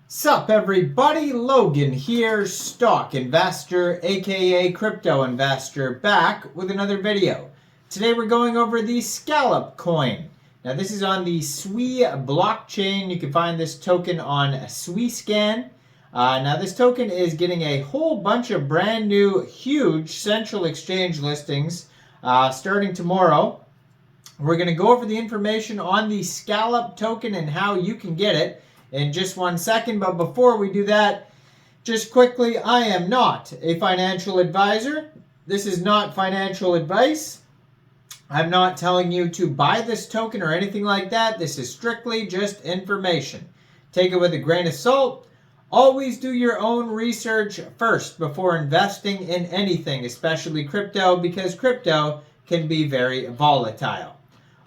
Sup everybody, Logan here, stock investor aka crypto investor, back with another video. Today we're going over the Scallop coin. Now this is on the SWE blockchain. You can find this token on SWEScan. Now this token is getting a whole bunch of brand new huge central exchange listings starting tomorrow. We're going to go over the information on the Scallop token and how you can get it in just 1 second. But before we do that, just quickly, I am not a financial advisor. This is not financial advice. I'm not telling you to buy this token or anything like that. This is strictly just information. Take it with a grain of salt. Always do your own research first before investing in anything, especially crypto, because crypto can be very volatile.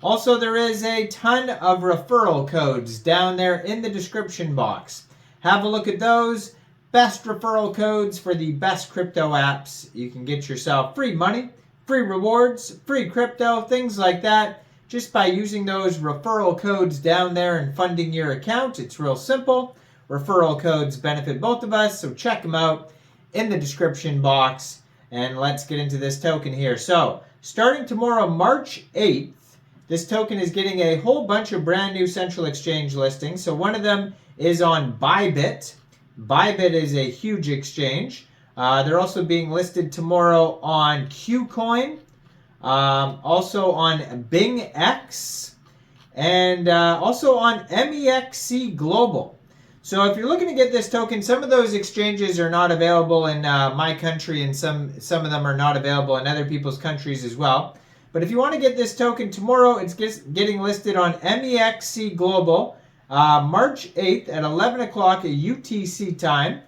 Also, there is a ton of referral codes down there in the description box. Have a look at those. Best referral codes for the best crypto apps. You can get yourself free money, free rewards, free crypto, things like that, just by using those referral codes down there and funding your account. It's real simple. Referral codes benefit both of us, so check them out in the description box. And let's get into this token here. So, starting tomorrow, March 8th, this token is getting a whole bunch of brand new central exchange listings. So one of them is on Bybit. Bybit is a huge exchange. They're also being listed tomorrow on Kucoin, also on Mexc, and also on Mexc Global. So if you're looking to get this token, some of those exchanges are not available in my country, and some of them are not available in other people's countries as well. But if you want to get this token tomorrow, it's getting listed on Mexc Global, March 8th at 11 o'clock at UTC time.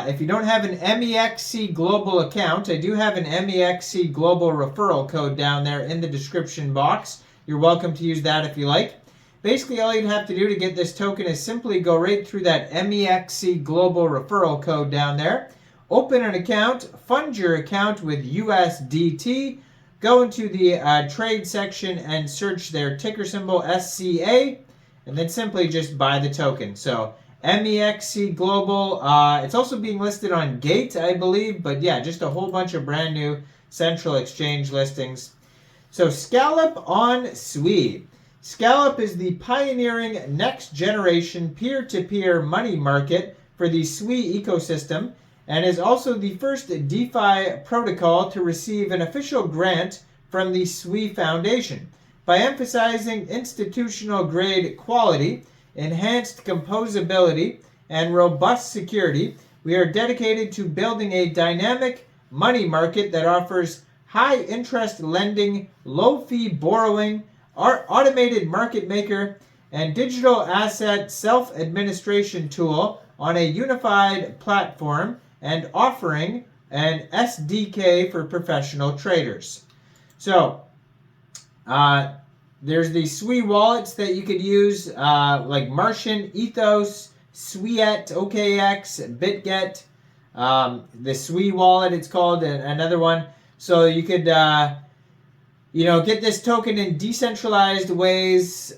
If you don't have an Mexc Global account, I do have an Mexc Global referral code down there in the description box. You're welcome to use that if you like. Basically, all you'd have to do to get this token is simply go right through that Mexc Global referral code down there. Open an account, fund your account with USDT. Go into the trade section and search their ticker symbol SCA, and then simply just buy the token. So Mexc Global, it's also being listed on Gate, I believe, but yeah, just a whole bunch of brand new central exchange listings. So Scallop on SWE. Scallop is the pioneering next generation peer-to-peer money market for the SWE ecosystem, and is also the first DeFi protocol to receive an official grant from the SWE Foundation. By emphasizing institutional-grade quality, enhanced composability, and robust security, we are dedicated to building a dynamic money market that offers high-interest lending, low-fee borrowing, automated market maker, and digital asset self-administration tool on a unified platform, and offering an SDK for professional traders. So, there's the SWE wallets that you could use, like Martian, Ethos, Sweat, OKX, BitGet, the SWE wallet it's called, and another one. So you could, get this token in decentralized ways,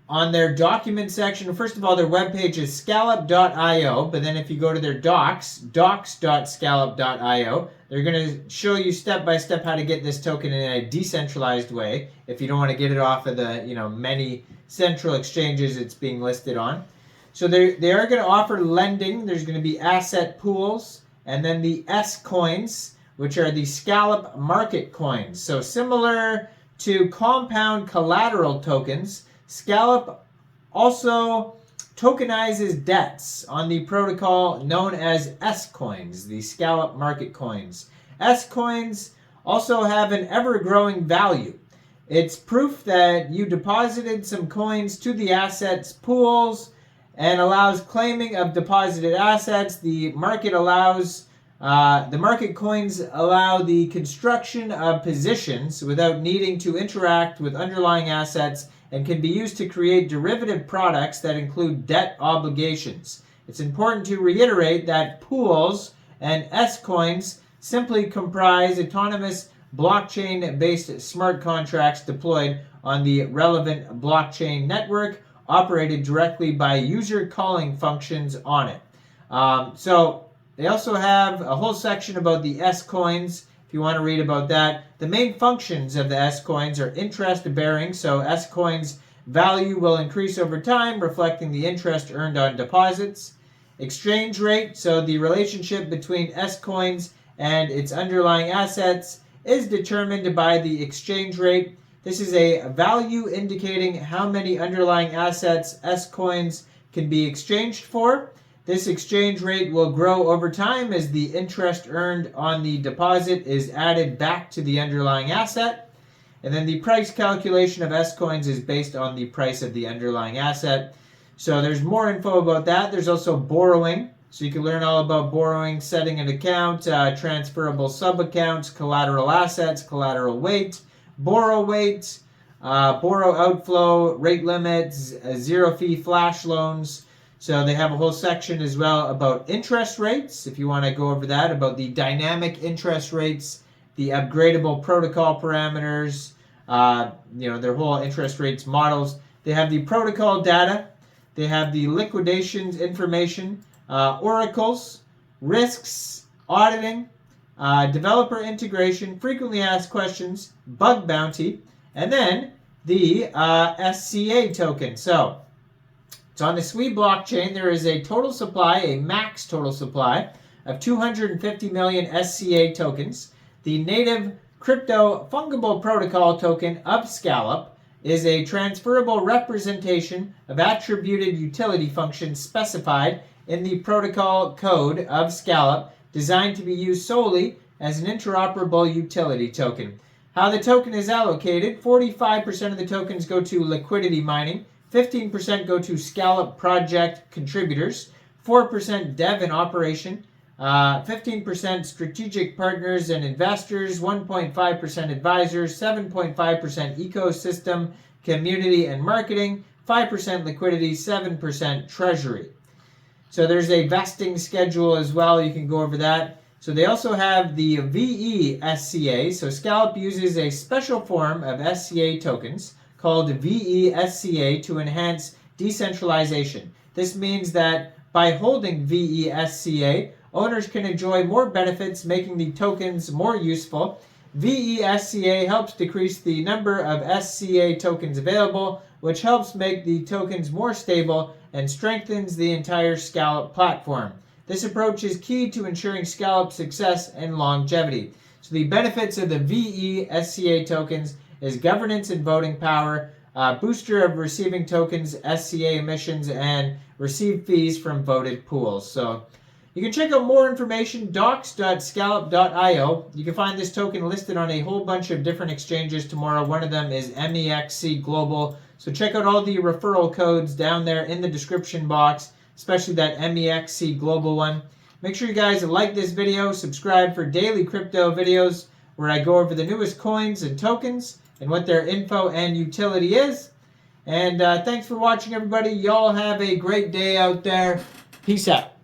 on their document section. First of all, their webpage is scallop.io, but then if you go to their docs.scallop.io, they're going to show you step-by-step how to get this token in a decentralized way if you don't want to get it off of the, many central exchanges it's being listed on. So they are going to offer lending. There's going to be asset pools, and then the S coins, which are the Scallop market coins. So similar to compound collateral tokens, Scallop also tokenizes debts on the protocol known as S coins, the Scallop market coins. S coins also have an ever-growing value. It's proof that you deposited some coins to the assets pools and allows claiming of deposited assets. The market coins allow the construction of positions without needing to interact with underlying assets, and can be used to create derivative products that include debt obligations. It's important to reiterate that pools and S coins simply comprise autonomous blockchain-based smart contracts deployed on the relevant blockchain network operated directly by user calling functions on it. So they also have a whole section about the S coins. If you want to read about that, the main functions of the S coins are interest bearing. So S coins value will increase over time, reflecting the interest earned on deposits. Exchange rate, so the relationship between S coins and its underlying assets is determined by the exchange rate. This is a value indicating how many underlying assets S coins can be exchanged for. This exchange rate will grow over time as the interest earned on the deposit is added back to the underlying asset. And then the price calculation of S coins is based on the price of the underlying asset. So there's more info about that. There's also borrowing. So you can learn all about borrowing, setting an account, transferable sub-accounts, collateral assets, collateral weight, borrow outflow, rate limits, zero-fee flash loans. So they have a whole section as well about interest rates, if you want to go over that, about the dynamic interest rates, the upgradable protocol parameters, their whole interest rates models. They have the protocol data. They have the liquidations information, oracles, risks, auditing, developer integration, frequently asked questions, bug bounty, and then the SCA token. So it's on the SWE blockchain. There is a total supply, a max total supply of 250 million SCA tokens. The native crypto fungible protocol token of Scallop is a transferable representation of attributed utility functions specified in the protocol code of Scallop, designed to be used solely as an interoperable utility token. How the token is allocated: 45% of the tokens go to liquidity mining, 15% go to Scallop project contributors, 4% dev and operation, 15% strategic partners and investors, 1.5% advisors, 7.5% ecosystem, community and marketing, 5% liquidity, 7% treasury. So there's a vesting schedule as well. You can go over that. So they also have the VESCA. So Scallop uses a special form of SCA tokens called VESCA to enhance decentralization. This means that by holding VESCA, owners can enjoy more benefits, making the tokens more useful. VESCA helps decrease the number of SCA tokens available, which helps make the tokens more stable and strengthens the entire Scallop platform. This approach is key to ensuring Scallop's success and longevity. So the benefits of the VESCA tokens is governance and voting power, booster of receiving tokens, SCA emissions, and receive fees from voted pools. So you can check out more information, docs.scallop.io. You can find this token listed on a whole bunch of different exchanges tomorrow. One of them is Mexc Global. So check out all the referral codes down there in the description box, especially that Mexc Global one. Make sure you guys like this video, subscribe for daily crypto videos where I go over the newest coins and tokens and what their info and utility is. And thanks for watching, everybody. Y'all have a great day out there. Peace out.